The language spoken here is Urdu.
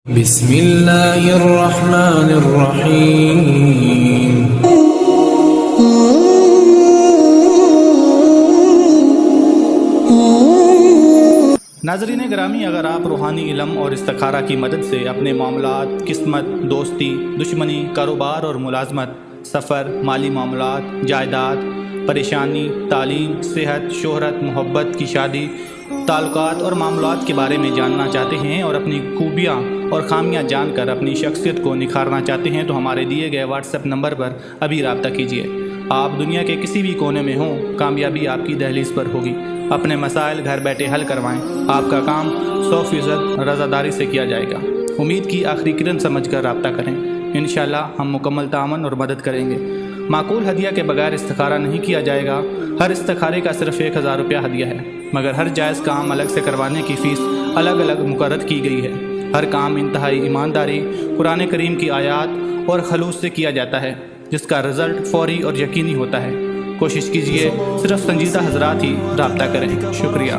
بسم اللہ الرحمن الرحیم۔ ناظرین گرامی، اگر آپ روحانی علم اور استخارہ کی مدد سے اپنے معاملات، قسمت، دوستی، دشمنی، کاروبار اور ملازمت، سفر، مالی معاملات، جائیداد، پریشانی، تعلیم، صحت، شہرت، محبت کی شادی، تعلقات اور معاملات کے بارے میں جاننا چاہتے ہیں اور اپنی خوبیاں اور خامیاں جان کر اپنی شخصیت کو نکھارنا چاہتے ہیں تو ہمارے دیے گئے واٹس ایپ نمبر پر ابھی رابطہ کیجیے۔ آپ دنیا کے کسی بھی کونے میں ہوں، کامیابی آپ کی دہلیز پر ہوگی۔ اپنے مسائل گھر بیٹھے حل کروائیں، آپ کا کام 100% رضاداری سے کیا جائے گا۔ امید کی آخری کرن سمجھ کر رابطہ کریں، انشاءاللہ ہم مکمل تعاون اور مدد کریں گے۔ معقول ہدیہ کے بغیر استخارہ نہیں کیا جائے گا۔ ہر استخارے کا صرف 1000 روپیہ ہدیہ ہے، مگر ہر جائز کام الگ سے کروانے کی فیس الگ الگ مقرر کی گئی ہے۔ ہر کام انتہائی ایمانداری، قرآن کریم کی آیات اور خلوص سے کیا جاتا ہے، جس کا رزلٹ فوری اور یقینی ہوتا ہے۔ کوشش کیجیے، صرف سنجیدہ حضرات ہی رابطہ کریں۔ شکریہ۔